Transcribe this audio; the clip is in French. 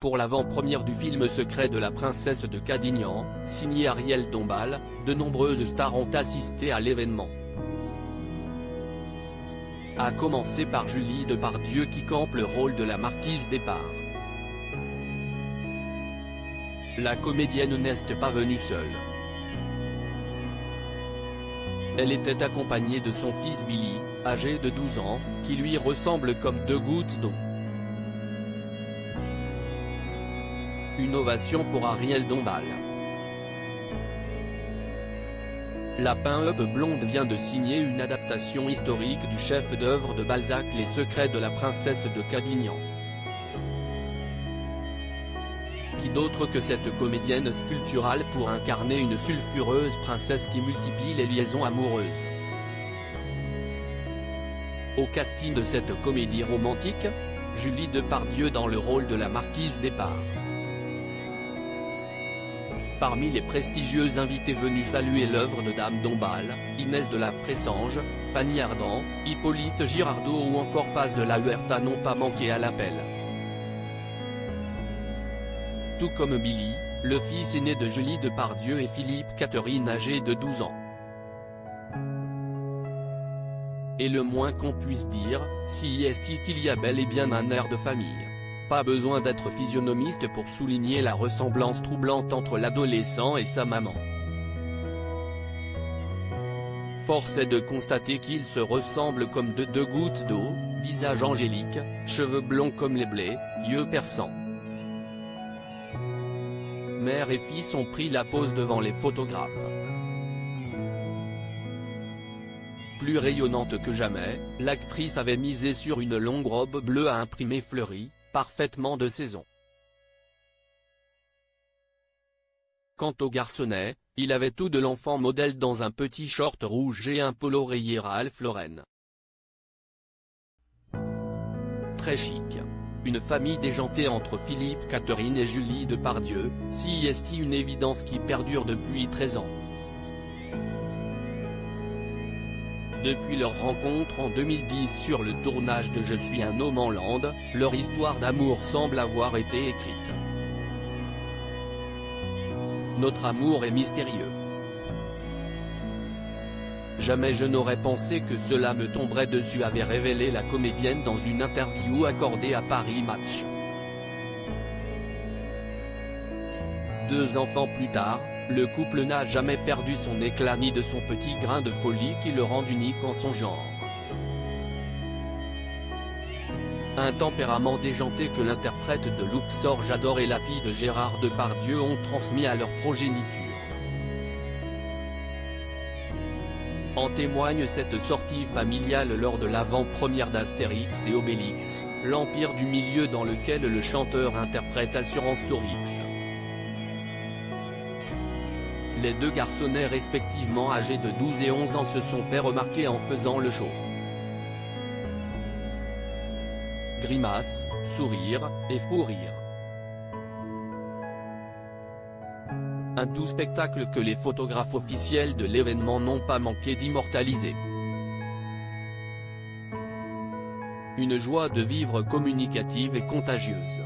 pour l'avant-première du film Secret de la princesse de Cadignan, signé Ariel Dombal, de nombreuses stars ont assisté à l'événement. À commencer par Julie Depardieu qui campe le rôle de la marquise d'Espard. La comédienne n'est pas venue seule. Elle était accompagnée de son fils Billy, âgé de 12 ans, qui lui ressemble comme deux gouttes d'eau. Une ovation pour Ariel Dombal. La pin-up blonde vient de signer une adaptation historique du chef-d'œuvre de Balzac Les Secrets de la princesse de Cadignan. Qui d'autre que cette comédienne sculpturale pour incarner une sulfureuse princesse qui multiplie les liaisons amoureuses. Au casting de cette comédie romantique, Julie Depardieu dans le rôle de la marquise d'Espard. Parmi les prestigieux invités venus saluer l'œuvre de Dame Dombal, Inès de la Fressange, Fanny Ardant, Hippolyte Girardot ou encore Paz de la Huerta n'ont pas manqué à l'appel. Tout comme Billy, le fils aîné de Julie Depardieu et Philippe Catherine âgé de 12 ans. Et le moins qu'on puisse dire, si est qu'il y a bel et bien un air de famille. Pas besoin d'être physionomiste pour souligner la ressemblance troublante entre l'adolescent et sa maman. Force est de constater qu'ils se ressemblent comme de deux gouttes d'eau, visage angélique, cheveux blonds comme les blés, yeux perçants. Mère et fils ont pris la pose devant les photographes. Plus rayonnante que jamais, l'actrice avait misé sur une longue robe bleue à imprimer fleurie, parfaitement de saison. Quant au garçonnet, il avait tout de l'enfant modèle dans un petit short rouge et un polo rayé Ralph Lauren. Très chic. Une famille déjantée entre Philippe Catherine et Julie Depardieu, si est une évidence qui perdure depuis 13 ans. Depuis leur rencontre en 2010 sur le tournage de Je suis un homme en Lande, leur histoire d'amour semble avoir été écrite. Notre amour est mystérieux. Jamais je n'aurais pensé que cela me tomberait dessus, avait révélé la comédienne dans une interview accordée à Paris Match. 2 enfants plus tard, le couple n'a jamais perdu son éclat ni de son petit grain de folie qui le rend unique en son genre. Un tempérament déjanté que l'interprète de Luxor Jador et la fille de Gérard Depardieu ont transmis à leur progéniture. En témoigne cette sortie familiale lors de l'avant-première d'Astérix et Obélix, l'Empire du Milieu dans lequel le chanteur interprète Assurance Torix. Les deux garçonnets respectivement âgés de 12 et 11 ans se sont fait remarquer en faisant le show. Grimace, sourire, et fou rire. Un doux spectacle que les photographes officiels de l'événement n'ont pas manqué d'immortaliser. Une joie de vivre communicative et contagieuse.